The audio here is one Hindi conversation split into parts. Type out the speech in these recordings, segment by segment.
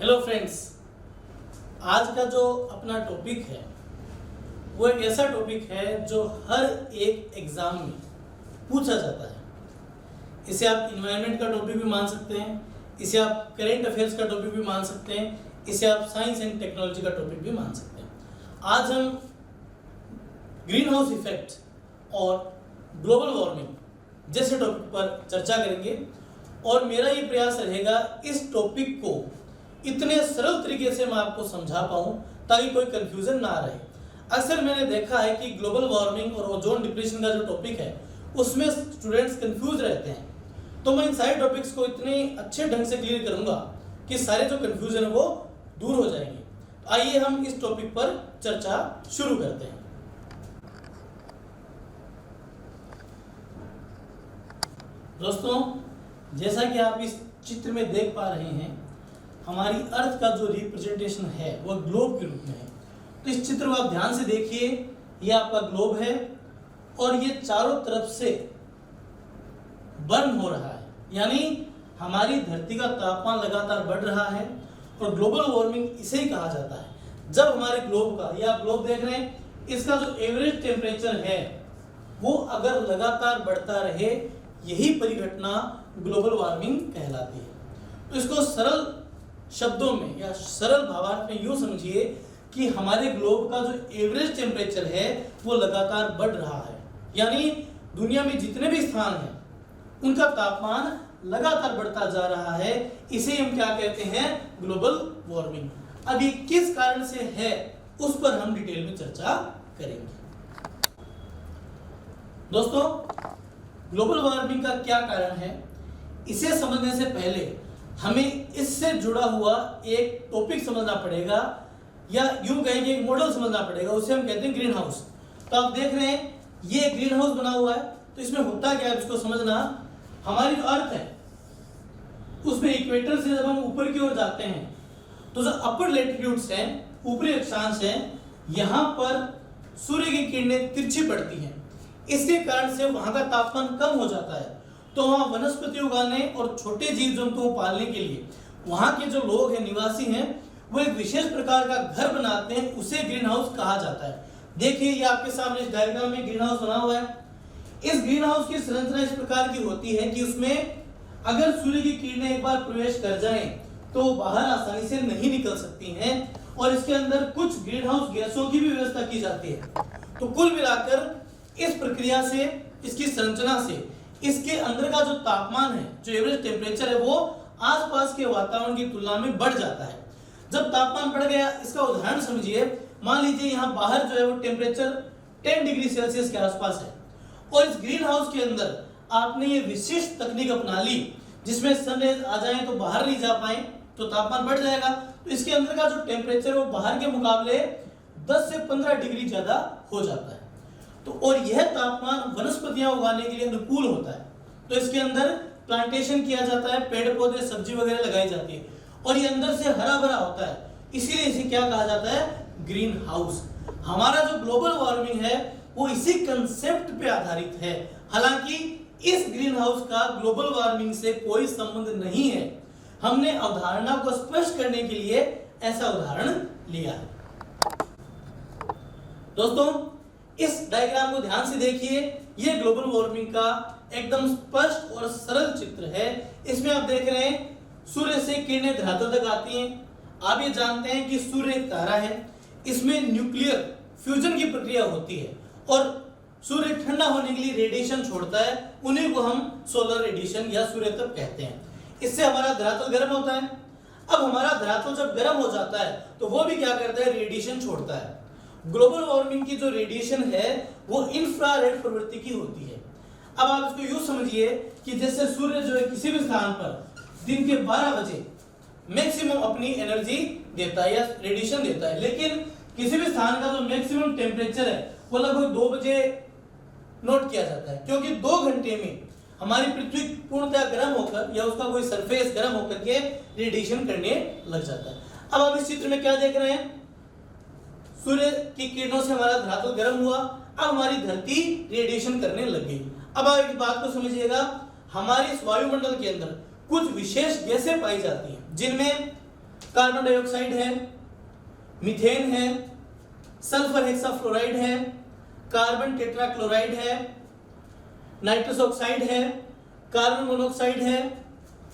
हेलो फ्रेंड्स, आज का जो अपना टॉपिक है वो एक ऐसा टॉपिक है जो हर एक एग्जाम में पूछा जाता है। इसे आप इन्वायरमेंट का टॉपिक भी मान सकते हैं, इसे आप करेंट अफेयर्स का टॉपिक भी मान सकते हैं, इसे आप साइंस एंड टेक्नोलॉजी का टॉपिक भी मान सकते हैं। आज हम ग्रीन हाउस इफेक्ट और ग्लोबल वार्मिंग जैसे टॉपिक पर चर्चा करेंगे और मेरा ये प्रयास रहेगा इस टॉपिक को इतने सरल तरीके से मैं आपको समझा पाऊं ताकि कोई कंफ्यूजन ना रहे। अक्सर मैंने देखा है कि ग्लोबल वार्मिंग और ओजोन डिप्लीशन का जो टॉपिक है उसमें स्टूडेंट्स कंफ्यूज रहते हैं, तो मैं इन सारे टॉपिक्स को इतने अच्छे ढंग से क्लियर करूंगा कि सारे जो कंफ्यूजन है वो दूर हो जाएंगे। तो आइए हम इस टॉपिक पर चर्चा शुरू करते हैं। दोस्तों, जैसा कि आप इस चित्र में देख पा रहे हैं, हमारी अर्थ का जो रिप्रेजेंटेशन है वह ग्लोब के रूप में है। तो इस चित्र को आप ध्यान से देखिए, ये आपका ग्लोब है और ये चारों तरफ से बर्न हो रहा है, यानी हमारी धरती का तापमान लगातार बढ़ रहा है और ग्लोबल वार्मिंग इसे ही कहा जाता है। जब हमारे ग्लोब का, ये आप ग्लोब देख रहे हैं, इसका जो एवरेज टेम्परेचर है वो अगर लगातार बढ़ता रहे, यही परिघटना ग्लोबल वार्मिंग कहलाती है। तो इसको सरल शब्दों में या सरल भावार्थ में यूं समझिए कि हमारे ग्लोब का जो एवरेज टेम्परेचर है वो लगातार बढ़ रहा है, यानी दुनिया में जितने भी स्थान हैं उनका तापमान लगातार बढ़ता जा रहा है। इसे हम क्या कहते हैं? Global warming. अब ये किस कारण से है उस पर हम डिटेल में चर्चा करेंगे। दोस्तों, ग्लोबल वार्मिंग का क्या कारण है, इसे समझने से पहले हमें इससे जुड़ा हुआ एक टॉपिक समझना पड़ेगा, या यूं कहेंगे एक मॉडल समझना पड़ेगा। उसे हम कहते हैं ग्रीन हाउस। तो आप देख रहे हैं ये ग्रीन हाउस बना हुआ है। तो इसमें होता क्या है इसको समझना। हमारी जो अर्थ है उसमें इक्वेटर से जब हम ऊपर की ओर जाते हैं तो जो अपर लेटिट्यूड्स हैं, ऊपरी अक्षांश हैं, यहाँ पर सूर्य की किरणें तिरछी पड़ती हैं। इसके कारण से वहां का तापमान कम हो जाता है। तो वहां वनस्पति उगाने और छोटे जीव जंतुओं को पालने के लिए वहां के जो लोग हैं, निवासी हैं, वो एक विशेष प्रकार का घर बनाते हैं। उसे ग्रीन हाउस कहा जाता है। देखिए, ये आपके सामने इस डायग्राम में ग्रीन हाउस बना हुआ है। इस ग्रीन हाउस की संरचना इस प्रकार की होती है कि उसमें अगर सूर्य की किरणें एक बार प्रवेश कर जाएं तो बाहर आसानी से नहीं निकल सकती हैं और इसके अंदर कुछ ग्रीन हाउस गैसों की भी व्यवस्था की जाती है। तो कुल मिलाकर इस प्रक्रिया से, इसकी संरचना से, इसके अंदर का जो तापमान है, जो एवरेज टेम्परेचर है, वो आसपास के वातावरण की तुलना में बढ़ जाता है। जब तापमान बढ़ गया, इसका उदाहरण समझिए। मान लीजिए यहाँ बाहर जो है वो टेम्परेचर 10 डिग्री सेल्सियस के आसपास है और इस ग्रीन हाउस के अंदर आपने ये विशिष्ट तकनीक अपना ली जिसमें सनरेज आ जाए तो बाहर नहीं जा पाए तो तापमान बढ़ जाएगा। तो इसके अंदर का जो टेम्परेचर है वो बाहर के मुकाबले 10 से 15 डिग्री ज्यादा हो जाता है। तो और यह तापमान वनस्पतियां उगाने के लिए अनुकूल होता है। तो इसके अंदर प्लांटेशन किया जाता है, पेड़ पौधे, सब्जी वगैरह लगाई जाती है और ये अंदर से हरा भरा होता है। इसीलिए इसे क्या कहा जाता है? Green house. हमारा जो ग्लोबल वार्मिंग है वो इसी कंसेप्ट पे आधारित है। हालांकि इस ग्रीन हाउस का ग्लोबल वार्मिंग से कोई संबंध नहीं है। हमने अवधारणा को स्पष्ट करने के लिए ऐसा उदाहरण लिया है। दोस्तों, इस डायग्राम को ध्यान से देखिए। यह ग्लोबल वार्मिंग का एकदम स्पष्ट और सरल चित्र है। इसमें आप देख रहे हैं सूर्य से किरणें धरातल तक आती हैं। आप ये जानते हैं कि सूर्य एक तारा है, इसमें न्यूक्लियर फ्यूजन की प्रक्रिया होती है और सूर्य ठंडा होने के लिए रेडिएशन छोड़ता है। उन्हीं को हम सोलर रेडिएशन या सूर्य तप कहते हैं। इससे हमारा धरातल गर्म होता है। अब हमारा धरातल जब गर्म हो जाता है तो वो भी क्या करता है? रेडिएशन छोड़ता है। ग्लोबल वार्मिंग की जो रेडिएशन है वो इंफ्रारेड प्रवृत्ति की होती है। अब आप इसको यूं समझिए कि जैसे सूर्य जो है किसी भी स्थान पर दिन के 12 बजे मैक्सिमम अपनी एनर्जी देता है या रेडिएशन देता है, लेकिन किसी भी स्थान का जो मैक्सिमम टेम्परेचर है वो लगभग 2 बजे नोट किया जाता है, क्योंकि 2 घंटे में हमारी पृथ्वी पूर्णतः गर्म होकर या उसका कोई सरफेस गर्म होकर के रेडिएशन करने लग जाता है। अब आप इस चित्र में क्या देख रहे हैं? सूर्य की किरणों से हमारा धरातल गर्म हुआ, अब हमारी धरती रेडिएशन करने लग गई। अब आप एक बात को समझिएगा, हमारे इस वायुमंडल के अंदर कुछ विशेष गैसें पाई जाती हैं जिनमें कार्बन डाइऑक्साइड है, मीथेन है, सल्फर हेक्साफ्लोराइड है, कार्बन टेट्राक्लोराइड है, नाइट्रस ऑक्साइड है, कार्बन मोनोऑक्साइड है,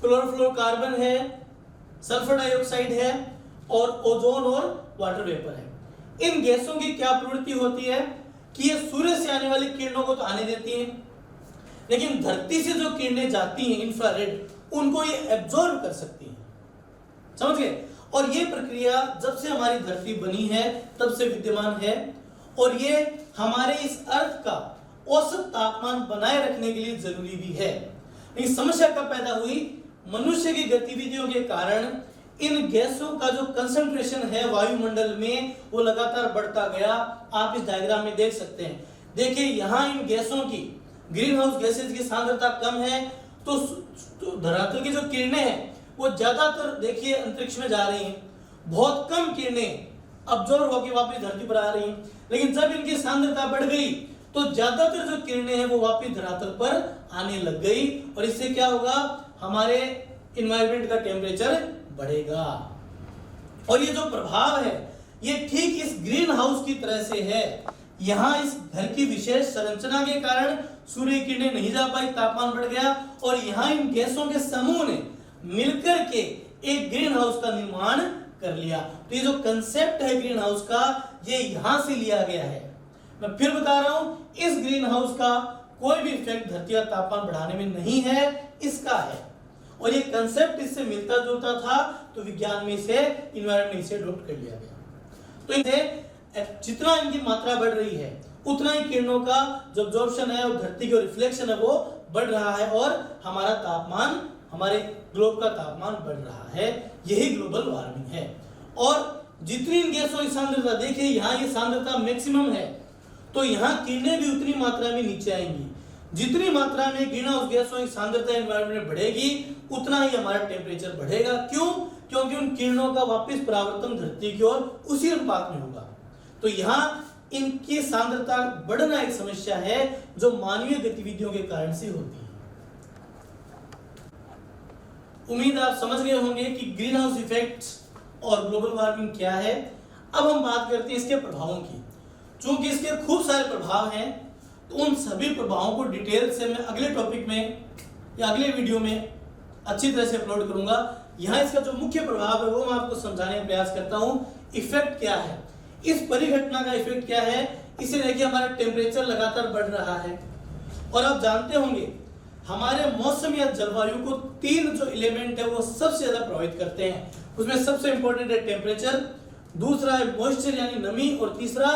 क्लोरोफ्लोरोकार्बन है, सल्फर डाइऑक्साइड है और ओजोन और वाटर वेपर है। इन गैसों की क्या प्रवृत्ति होती है कि ये सूर्य से आने वाली किरणों को तो आने देती हैं, लेकिन धरती से जो किरणें जाती हैं इंफ्रारेड, उनको ये एब्जॉर्ब कर सकती हैं। समझ गए? और ये प्रक्रिया जब से हमारी धरती बनी है तब से विद्यमान है और ये हमारे इस अर्थ का औसत तापमान बनाए रखने के लिए जरूरी भी है। लेकिन समस्या कब पैदा हुई? मनुष्य की गतिविधियों के कारण इन गैसों का जो कंसंट्रेशन है वायुमंडल में वो लगातार बढ़ता गया। आप इस डायग्राम में देख सकते हैं। देखिए यहाँ इन गैसों की, ग्रीन हाउस गैसेज की सांद्रता कम है तो धरातल की जो किरणें हैं वो ज्यादातर देखिए अंतरिक्ष में जा रही हैं, बहुत कम किरणें अब्जॉर्ब होकर वापस धरती पर आ रही हैं। लेकिन जब इनकी सांद्रता बढ़ गई तो ज्यादातर जो किरणें हैं वो वापस धरातल पर आने लग गई और इससे क्या होगा? हमारे एनवायरनमेंट का टेम्परेचर बढ़ेगा। और ये जो प्रभाव है ये ठीक इस ग्रीन हाउस की तरह से है। यहाँ इस घर की विशेष संरचना के कारण सूर्य की किरणें नहीं जा पाई, तापमान बढ़ गया और यहाँ इन गैसों के समूह ने मिलकर के एक ग्रीन हाउस का निर्माण कर लिया। तो ये जो कंसेप्ट है ग्रीन हाउस का, ये यहां से लिया गया है। मैं फिर बता रहा हूं, इस ग्रीन हाउस का कोई भी इफेक्ट धरती का तापमान बढ़ाने में नहीं है, इसका है। और ये कंसेप्ट इससे मिलता जुलता था तो विज्ञान में इसे, एनवायरनमेंट में इसे अडॉप्ट कर लिया गया। तो इसे जितना इनकी मात्रा बढ़ रही है उतना ही किरणों का जो अब्जॉर्प्शन है और धरती का रिफ्लेक्शन है वो बढ़ रहा है और हमारा तापमान, हमारे ग्लोब का तापमान बढ़ रहा है। यही ग्लोबल वार्मिंग है। और जितनी इन गैसों की सांद्रता, देखिए यहाँ ये सांद्रता मैक्सिमम है तो यहाँ किरणें भी उतनी मात्रा में नीचे आएंगी। जितनी मात्रा में ग्रीन हाउस गैसों की सांद्रता एनवायरनमेंट में बढ़ेगी उतना ही हमारा टेम्परेचर बढ़ेगा। क्यों? क्योंकि उन किरणों का वापस परावर्तन धरती की ओर उसी अनुपात में होगा। तो यहाँ इनकी सांद्रता बढ़ना एक समस्या है जो मानवीय गतिविधियों के कारण से होती है। उम्मीद आप समझ गए होंगे कि ग्रीन हाउस इफेक्ट्स और ग्लोबल वार्मिंग क्या है। अब हम बात करते हैं इसके प्रभावों की। चूंकि इसके खूब सारे प्रभाव हैं तो उन सभी प्रभावों को डिटेल से मैं अगले टॉपिक में या अगले वीडियो में अच्छी तरह से अपलोड करूंगा। यहाँ इसका जो मुख्य प्रभाव है वो मैं आपको समझाने का प्रयास करता हूँ। इफेक्ट क्या है, इस परिघटना का इफेक्ट क्या है। इसे देखिए, हमारा टेम्परेचर लगातार बढ़ रहा है और आप जानते होंगे हमारे मौसम या जलवायु को तीन जो एलिमेंट है वो सबसे ज्यादा प्रभावित करते हैं। उसमें सबसे इंपॉर्टेंट है टेम्परेचर, दूसरा है मॉइस्चर यानी नमी और तीसरा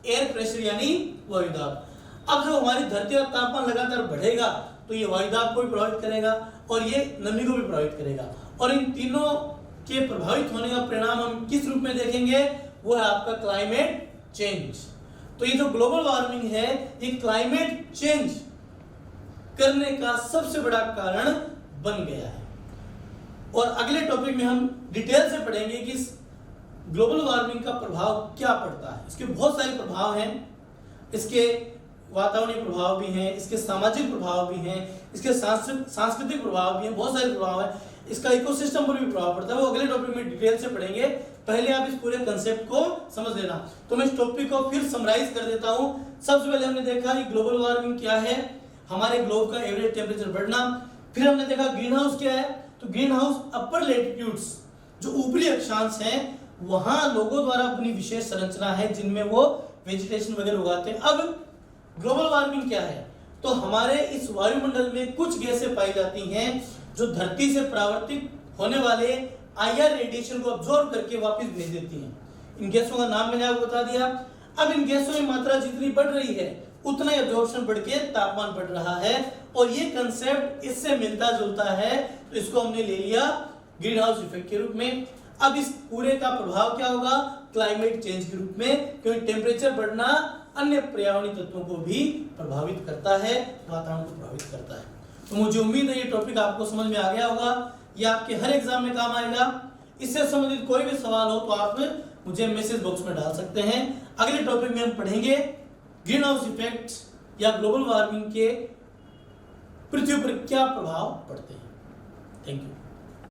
एयर प्रेशर यानी वायुदाब। अब जब हमारी धरती का तापमान लगातार बढ़ेगा तो ये वायुदाब को भी प्रभावित करेगा और ये नमी को भी प्रभावित करेगा। और इन तीनों के प्रभावित होने का परिणाम हम किस रूप में देखेंगे? वो है आपका क्लाइमेट चेंज। तो ये जो ग्लोबल वार्मिंग है ये क्लाइमेट चेंज करने का सबसे बड़ा कारण बन गया है। और अगले टॉपिक में हम डिटेल से पढ़ेंगे कि इस ग्लोबल वार्मिंग का प्रभाव क्या पड़ता है। इसके बहुत सारे प्रभाव हैं, इसके वातावरणीय प्रभाव भी हैं, इसके सामाजिक प्रभाव भी हैं, इसके सांस्कृतिक प्रभाव भी हैं, बहुत सारे प्रभाव हैं। इसका इकोसिस्टम पर भी प्रभाव पड़ता है, वो अगले टॉपिक में डिटेल से पढ़ेंगे। पहले आप इस पूरे कंसेप्ट को समझ लेना। तो मैं इस टॉपिक को फिर समराइज कर देता हूं। सबसे पहले हमने देखा कि ग्लोबल वार्मिंग क्या है, हमारे ग्लोब का एवरेज टेम्परेचर बढ़ना। फिर हमने देखा ग्रीन हाउस क्या है। तो ग्रीन हाउस अपर लैटिट्यूड्स, जो ऊपरी अक्षांश हैं, वहां लोगों द्वारा अपनी विशेष संरचना है जिनमें वो वेजिटेशन वगैरह उगाते हैं। अब ग्लोबल वार्मिंग क्या है? तो हमारे इस वायुमंडल में कुछ गैसें पाई जाती हैं जो धरती से परावर्तित होने वाले आईआर रेडिएशन को अब्सॉर्ब करके वापस भेज देती हैं। इन गैसों का नाम मैंने आपको बता दिया। अब इन गैसों की मात्रा जितनी बढ़ रही है उतना ही अब्जॉर्प्शन बढ़ के तापमान बढ़ रहा है और ये कंसेप्ट इससे मिलता जुलता है, तो इसको हमने ले लिया ग्रीन हाउस इफेक्ट के रूप में। अब इस पूरे का प्रभाव क्या होगा? क्लाइमेट चेंज के रूप में, क्योंकि टेम्परेचर बढ़ना अन्य पर्यावरणीय तत्वों को भी प्रभावित करता है, वातावरण को प्रभावित करता है। तो मुझे उम्मीद है ये टॉपिक आपको समझ में आ गया होगा, ये आपके हर एग्जाम में काम आएगा। इससे संबंधित कोई भी सवाल हो तो आप मुझे मैसेज बॉक्स में डाल सकते हैं। अगले टॉपिक में हम पढ़ेंगे ग्रीन हाउस इफेक्ट्स या ग्लोबल वार्मिंग के पृथ्वी पर क्या प्रभाव पड़ते हैं। Thank you.